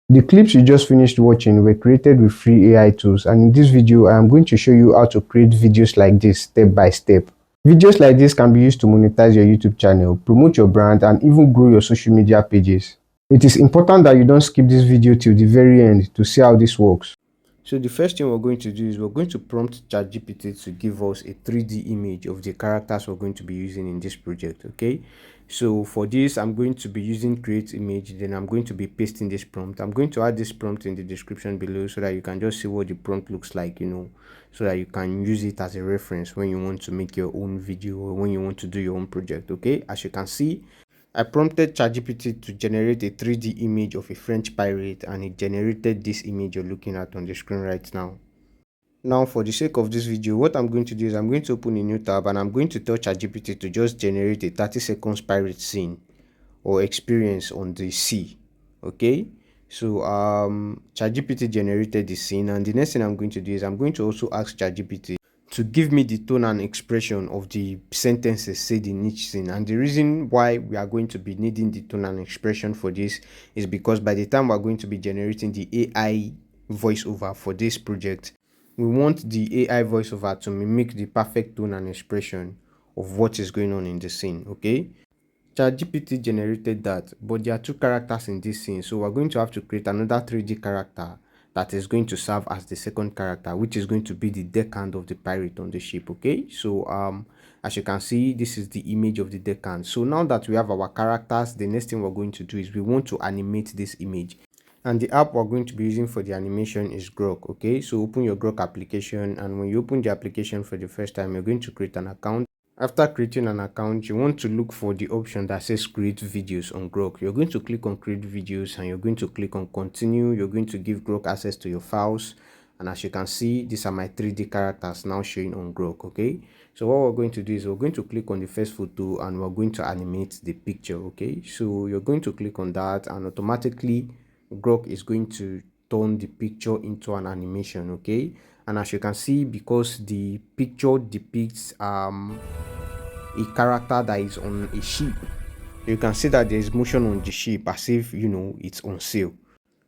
The clips you just finished watching were created with free AI tools, and in this video I am going to show you how to create videos like this step by step. Videos like this can be used to monetize your YouTube channel, promote your brand, and even grow your social media pages. It is important that you don't skip this video till the very end to see how this works. So the first thing we're going to do is we're going to prompt ChatGPT to give us a 3D image of the characters we're going to be using in this project, okay? So for this, I'm going to be using create image, then I'm going to be pasting this prompt. I'm going to add this prompt in the description below so that you can just see what the prompt looks like, so that you can use it as a reference when you want to make your own video or when you want to do your own project, okay? As you can see, I prompted ChatGPT to generate a 3D image of a French pirate, and it generated this image you're looking at on the screen right now. Now, for the sake of this video, what I'm going to do is I'm going to open a new tab and I'm going to tell ChatGPT to just generate a 30 seconds pirate scene or experience on the sea. Okay, so ChatGPT generated the scene, and the next thing I'm going to do is I'm going to also ask ChatGPT to give me the tone and expression of the sentences said in each scene. And the reason why we are going to be needing the tone and expression for this is because by the time we're going to be generating the AI voiceover for this project, we want the AI voiceover to mimic the perfect tone and expression of what is going on in the scene. Okay, ChatGPT generated that, but there are two characters in this scene, so we're going to have to create another 3D character that is going to serve as the second character, which is going to be the deckhand of the pirate on the ship. Okay, so as you can see, this is the image of the deckhand. So now that we have our characters, the next thing we're going to do is we want to animate this image, and the app we're going to be using for the animation is Grok. Okay, so open your Grok application, and when you open the application for the first time, you're going to create an account. After creating an account, you want to look for the option that says create videos on Grok. You're going to click on create videos and you're going to click on continue. You're going to give Grok access to your files. And as you can see, these are my 3D characters now showing on Grok. Okay, so what we're going to do is we're going to click on the first photo and we're going to animate the picture. Okay, so you're going to click on that and automatically Grok is going to turn the picture into an animation. Okay, and as you can see, because the picture depicts a character that is on a ship, you can see that there is motion on the ship as if it's on sail.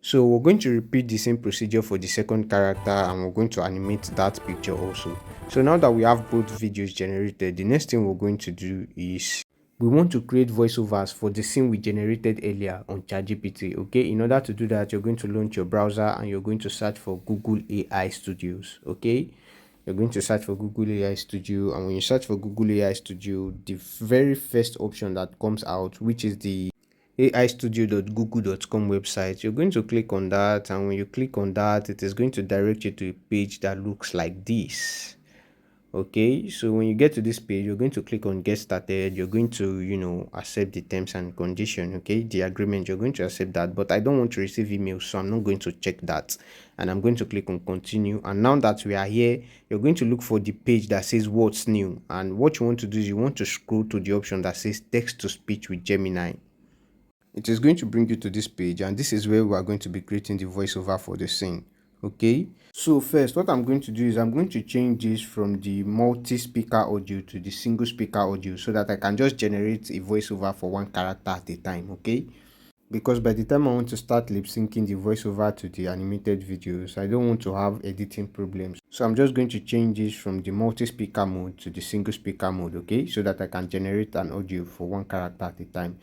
So we're going to repeat the same procedure for the second character, and we're going to animate that picture also. So now that we have both videos generated, the next thing we're going to do is we want to create voiceovers for the scene we generated earlier on ChatGPT. Okay, in order to do that, you're going to launch your browser and you're going to search for Google AI Studios. Okay, you're going to search for Google AI Studio, and when you search for Google AI Studio, the very first option that comes out, which is the aistudio.google.com website, you're going to click on that, and when you click on that, it is going to direct you to a page that looks like this. Okay, so when you get to this page, you're going to click on get started. You're going to accept the terms and condition. Okay, the agreement, you're going to accept that, but I don't want to receive emails, so I'm not going to check that, and I'm going to click on continue. And now that we are here, you're going to look for the page that says what's new, and what you want to do is you want to scroll to the option that says text to speech with Gemini. It is going to bring you to this page, and this is where we are going to be creating the voiceover for the scene. Okay, so first what I'm going to do is I'm going to change this from the multi-speaker audio to the single speaker audio so that I can just generate a voiceover for one character at a time. Okay, because by the time I want to start lip syncing the voiceover to the animated videos, I don't want to have editing problems. So I'm just going to change this from the multi-speaker mode to the single speaker mode. Okay, so that I can generate an audio for one character at a time.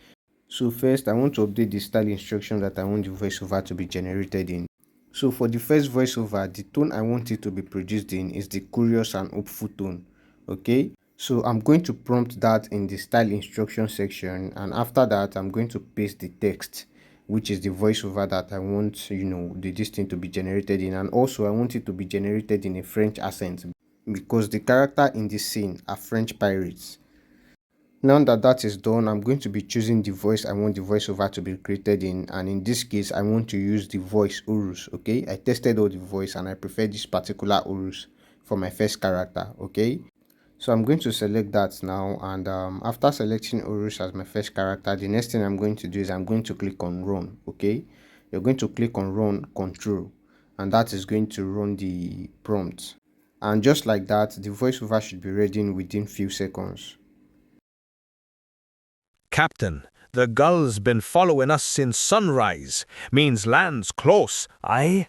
So first, I want to update the style instruction that I want the voiceover to be generated in. So for the first voiceover, the tone I want it to be produced in is the curious and hopeful tone. Okay, so I'm going to prompt that in the style instruction section, and after that, I'm going to paste the text, which is the voiceover that I want this thing to be generated in, and also I want it to be generated in a French accent because the character in this scene are French pirates. Now that that is done, I'm going to be choosing the voice I want the voiceover to be created in, and in this case I want to use the voice Urus. Okay, I tested all the voice and I prefer this particular Urus for my first character. Okay, so I'm going to select that now, and after selecting Urus as my first character, the next thing I'm going to do is I'm going to click on run. Okay, you're going to click on run control, and that is going to run the prompt, and just like that the voiceover should be ready within few seconds. Captain, the gull's been following us since sunrise. Means land's close, aye?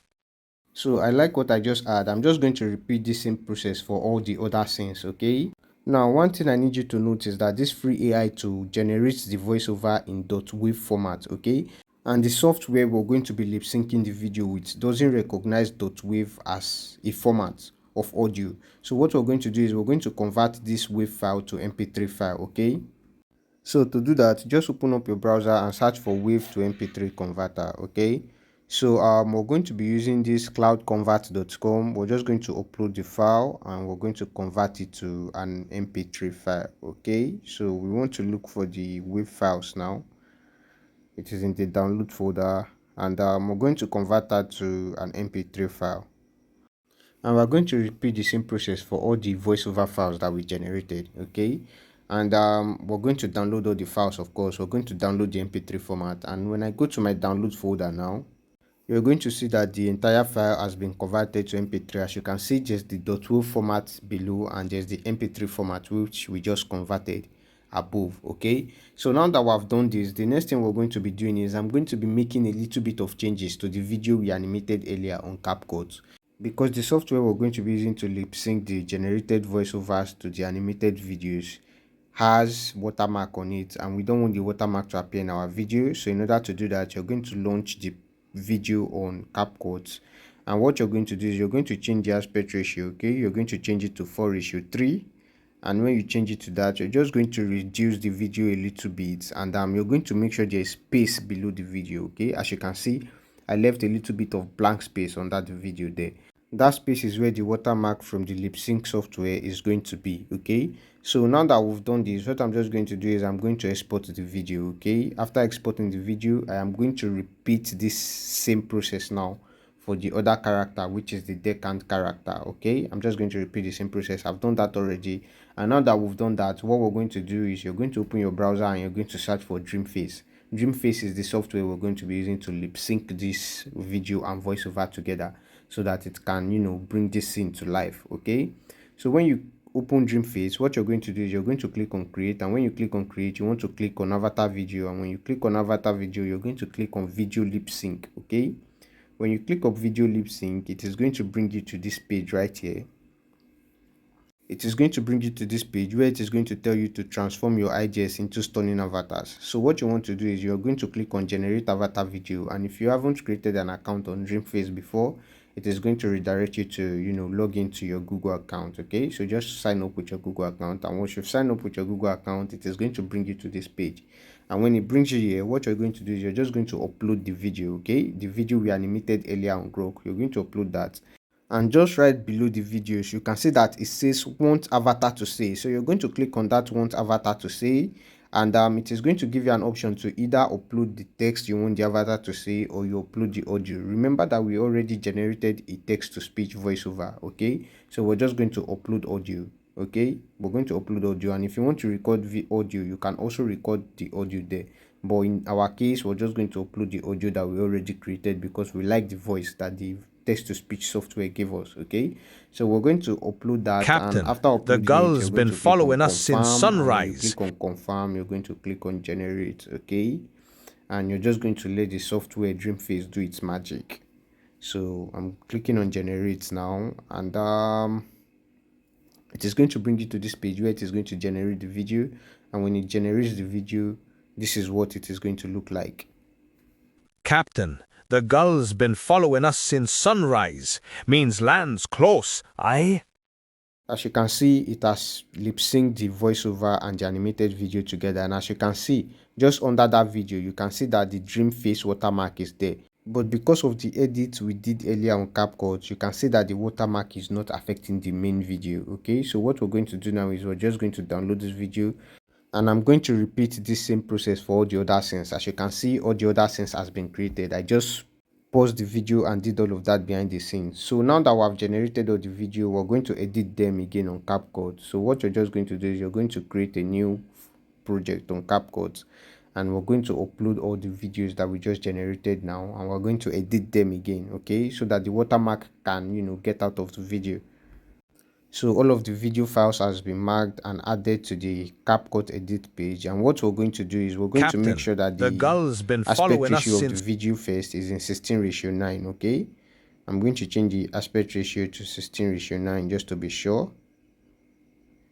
So I like what I just had. I'm just going to repeat the same process for all the other scenes, okay? Now, one thing I need you to note is that this free AI tool generates the voiceover in .wav format, okay? And the software we're going to be lip syncing the video with doesn't recognize .wav as a format of audio. So what we're going to do is we're going to convert this WAV file to MP3 file, okay? So to do that, just open up your browser and search for WAV to MP3 converter, okay? So we're going to be using this cloudconvert.com. We're just going to upload the file and we're going to convert it to an MP3 file, okay? So we want to look for the WAV files now. It is in the download folder, and we're going to convert that to an MP3 file. And we're going to repeat the same process for all the voiceover files that we generated, okay? And we're going to download all the files. Of course, we're going to download the mp3 format, and when I go to my download folder now, you're going to see that the entire file has been converted to mp3. As you can see, there's the .wav format below and there's the mp3 format which we just converted above, okay? So now that we've done this, the next thing we're going to be doing is I'm going to be making a little bit of changes to the video we animated earlier on CapCut, because the software we're going to be using to lip sync the generated voiceovers to the animated videos has watermark on it, and we don't want the watermark to appear in our video. So in order to do that, you're going to launch the video on CapCut, and what you're going to do is you're going to change the aspect ratio, okay? You're going to change it to 4:3, and when you change it to that, you're just going to reduce the video a little bit, and you're going to make sure there's space below the video, okay? As you can see, I left a little bit of blank space under the video there. That space is where the watermark from the lip sync software is going to be, okay? So now that we've done this, what I'm just going to do is I'm going to export the video, okay? After exporting the video, I am going to repeat this same process now for the other character, which is the deckhand character, okay? I'm just going to repeat the same process. I've done that already, and now that we've done that, what we're going to do is you're going to open your browser and you're going to search for Dreamface. Dreamface is the software we're going to be using to lip sync this video and voiceover together, so that it can, bring this scene to life, okay? So when you open Dreamface, what you're going to do is you're going to click on create, and when you click on create, you want to click on avatar video, and when you click on avatar video, you're going to click on video lip sync, okay? When you click on video lip sync, it is going to bring you to this page right here. It is going to bring you to this page where it is going to tell you to transform your IGS into stunning avatars. So what you want to do is you're going to click on generate avatar video, and if you haven't created an account on Dreamface before, it is going to redirect you to log into your Google account, okay? So just sign up with your Google account, and once you've signed up with your Google account, it is going to bring you to this page. And when it brings you here, what you're going to do is you're just going to upload the video, okay? The video we animated earlier on Grok, you're going to upload that. And just right below the videos, you can see that it says want avatar to say. So you're going to click on that want avatar to say, and it is going to give you an option to either upload the text you want the avatar to say, or you upload the audio. Remember that we already generated a text to speech voiceover, okay? So we're just going to upload audio, okay? We're going to upload audio, and if you want to record the audio, you can also record the audio there. But in our case, we're just going to upload the audio that we already created because we like the voice that the text-to-speech software gave us, okay? So we're going to upload that, and Captain, after the uploading it, you're gull's going been to click on following us since confirm, and when you sunrise. click on confirm, you're going to click on generate, okay? And you're just going to let the software Dreamface do its magic. So I'm clicking on generate now, and it is going to bring you to this page where it is going to generate the video, and when it generates the video, this is what it is going to look like. Captain, the gull's been following us since sunrise. Means land's close, aye? As you can see, it has lip synced the voiceover and the animated video together, and as you can see, just under that video, you can see that the dream face watermark is there. But because of the edit we did earlier on CapCut, you can see that the watermark is not affecting the main video, okay? So what we're going to do now is we're just going to download this video, and I'm going to repeat this same process for all the other scenes. As you can see, all the other scenes has been created. I just paused the video and did all of that behind the scenes. So now that we have generated all the video, we're going to edit them again on CapCut. So what you're just going to do is you're going to create a new project on CapCut, and we're going to upload all the videos that we just generated now, and we're going to edit them again, okay? So that the watermark can, get out of the video. So all of the video files has been marked and added to the CapCut edit page. And what we're going to do is we're going to make Captain, sure that the the gull's been aspect following us ratio of the since. video first is in 16:9. Okay, I'm going to change the aspect ratio to 16:9 just to be sure.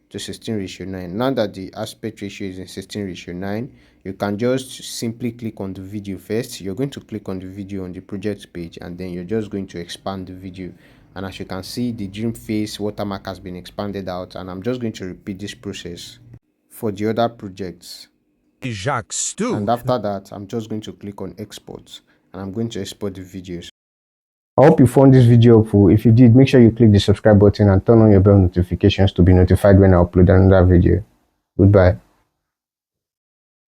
To 16:9. Now that the aspect ratio is in 16:9, you can just simply click on the video first. You're going to click on the video on the project page, and then you're just going to expand the video. And as you can see, the dream face watermark has been expanded out, and I'm just going to repeat this process for the other projects. Jacques Stu. And after that, I'm just going to click on export, and I'm going to export the videos. I hope you found this video helpful. If you did, make sure you click the subscribe button and turn on your bell notifications to be notified when I upload another video. Goodbye.